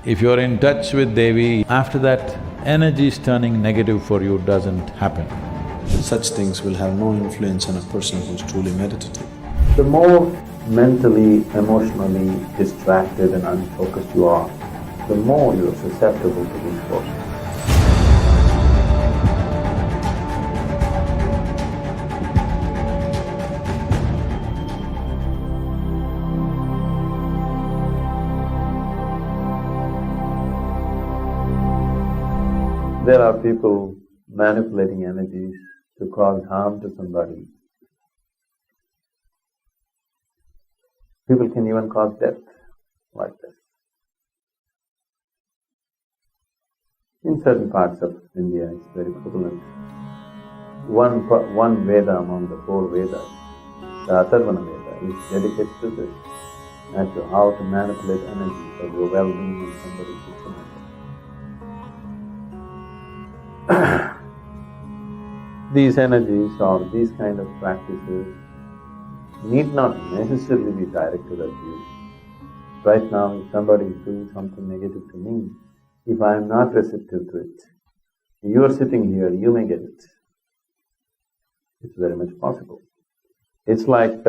If you're in touch with Devi, after that, energies turning negative for you doesn't happen. Such things will have no influence on a person who's truly meditative. The more mentally, emotionally distracted and unfocused you are, the more you're susceptible to these forces. There are people manipulating energies to cause harm to somebody. People can even cause death like this. In certain parts of India, it's very prevalent. One Veda among the four Vedas, the Atharvana Veda, is dedicated to this, as to how to manipulate energy for your well-being and somebody's detriment. These energies or these kind of practices need not necessarily be directed at you. Right now, if somebody is doing something negative to me, if I am not receptive to it, you are sitting here, you may get it. It's very much possible. It's like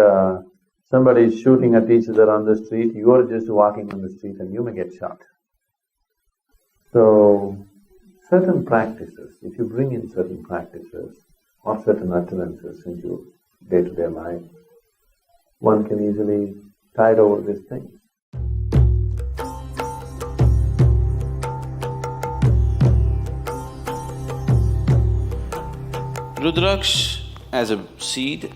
somebody is shooting at each other on the street, you are just walking on the street and you may get shot. So, certain practices, if you bring in certain practices or certain utterances into day-to-day life, one can easily tide over these things. Rudraksh as a seed,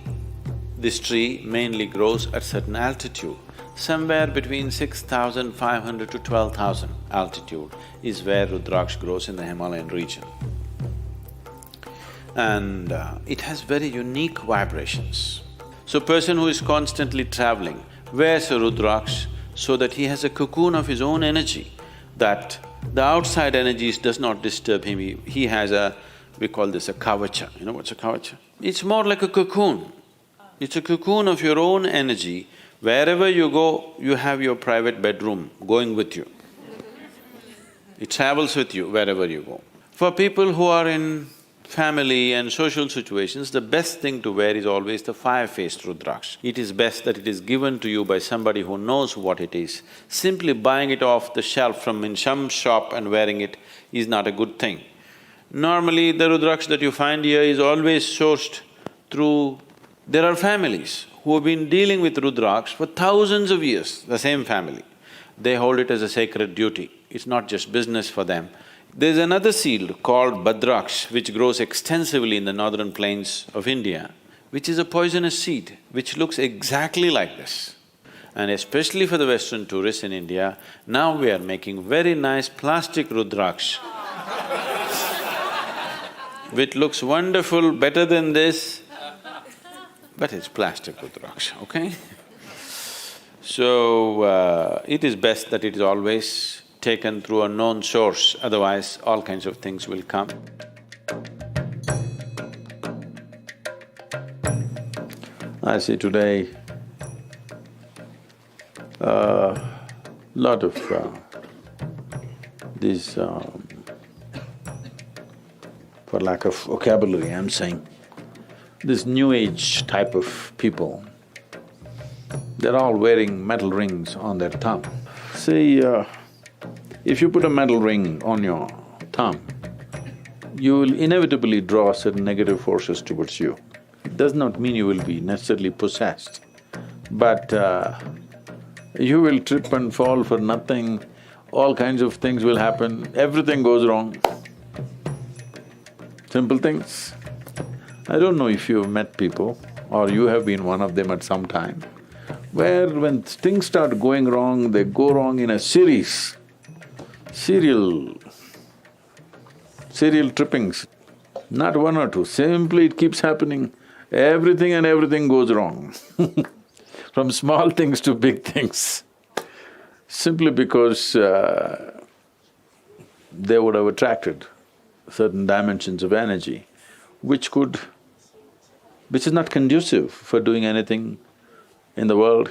this tree mainly grows at certain altitude. Somewhere between 6,500 to 12,000 altitude is where Rudraksh grows in the Himalayan region. And it has very unique vibrations. So person who is constantly traveling wears a Rudraksh so that he has a cocoon of his own energy, that the outside energies does not disturb him. He has a… we call this a kavacha. You know what's a kavacha? It's more like a cocoon. It's a cocoon of your own energy. Wherever you go, you have your private bedroom going with you. It travels with you wherever you go. For people who are in family and social situations, the best thing to wear is always the fire-faced Rudraksh. It is best that it is given to you by somebody who knows what it is. Simply buying it off the shelf from in some shop and wearing it is not a good thing. Normally, the Rudraksh that you find here is always sourced through… there are families who have been dealing with Rudraksh for thousands of years, the same family. They hold it as a sacred duty, it's not just business for them. There's another seed called Bhadraksh, which grows extensively in the northern plains of India, which is a poisonous seed, which looks exactly like this. And especially for the Western tourists in India, now we are making very nice plastic Rudraksh, which looks wonderful, better than this, but it's plastic Rudraksh, okay? So, it is best that it is always taken through a known source, otherwise all kinds of things will come. I see today lot of these, for lack of vocabulary, I'm saying, this new age type of people, they're all wearing metal rings on their thumb. See, if you put a metal ring on your thumb, you will inevitably draw certain negative forces towards you. It does not mean you will be necessarily possessed, but you will trip and fall for nothing, all kinds of things will happen, everything goes wrong. Simple things. I don't know if you've met people or you have been one of them at some time, where when things start going wrong, they go wrong in a series, serial trippings, not one or two, simply it keeps happening, everything goes wrong from small things to big things, simply because they would have attracted certain dimensions of energy which is not conducive for doing anything in the world,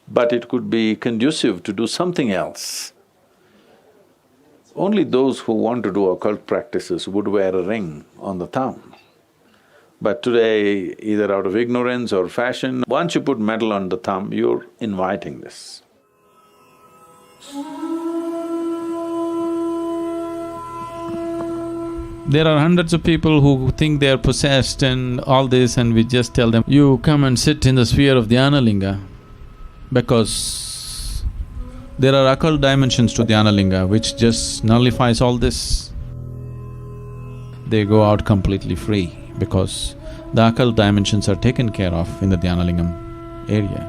but it could be conducive to do something else. Only those who want to do occult practices would wear a ring on the thumb. But today, either out of ignorance or fashion, once you put metal on the thumb, you're inviting this. There are hundreds of people who think they are possessed and all this, and we just tell them, you come and sit in the sphere of Dhyana Linga, because there are occult dimensions to Dhyana Linga which just nullifies all this. They go out completely free because the occult dimensions are taken care of in the Dhyana Lingam area.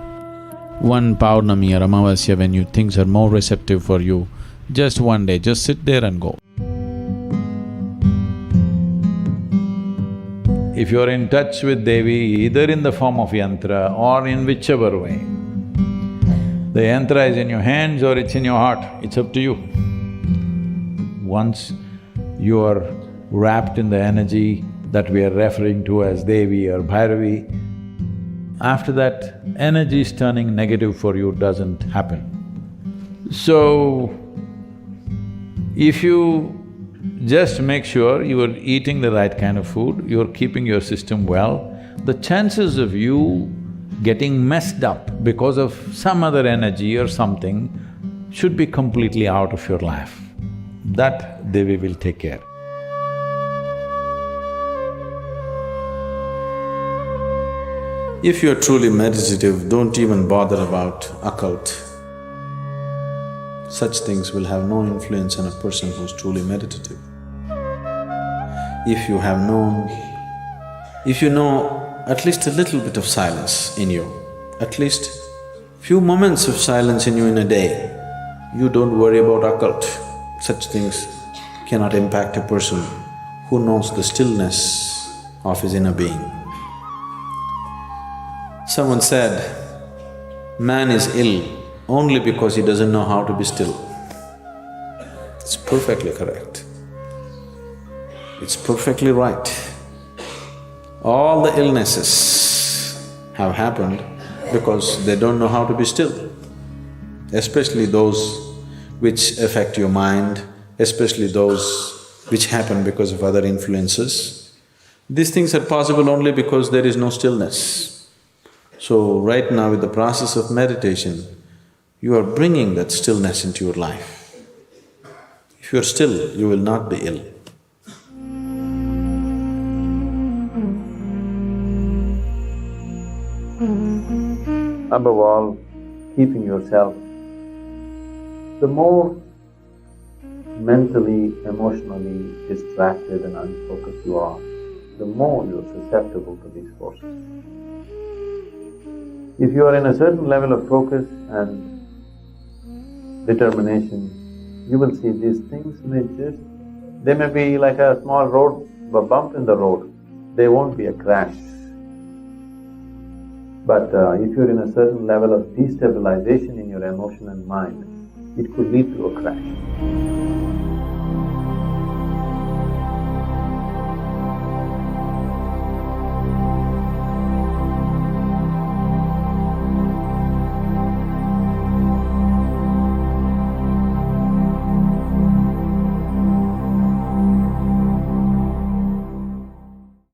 One Paurnami or Amavasya, when things are more receptive for you, just one day, just sit there and go. If you're in touch with Devi, either in the form of yantra or in whichever way, the yantra is in your hands or it's in your heart, it's up to you. Once you are wrapped in the energy that we are referring to as Devi or Bhairavi, after that, energy is turning negative for you doesn't happen. So, if you just make sure you are eating the right kind of food, you're keeping your system well, the chances of you getting messed up because of some other energy or something should be completely out of your life. That Devi will take care. If you're truly meditative, don't even bother about occult. Such things will have no influence on a person who's truly meditative. If you know at least a little bit of silence in you, at least few moments of silence in you in a day, you don't worry about occult. Such things cannot impact a person who knows the stillness of his inner being. Someone said, man is ill only because he doesn't know how to be still. It's perfectly correct. It's perfectly right. All the illnesses have happened because they don't know how to be still, especially those which affect your mind, especially those which happen because of other influences. These things are possible only because there is no stillness. So right now with the process of meditation, you are bringing that stillness into your life. If you're still, you will not be ill. Above all, keeping yourself. The more mentally, emotionally distracted and unfocused you are, the more you're susceptible to these forces. If you are in a certain level of focus and determination, you will see these things may just… they may be like a small road, a bump in the road, they won't be a crash. But if you're in a certain level of destabilization in your emotion and mind, it could lead to a crash.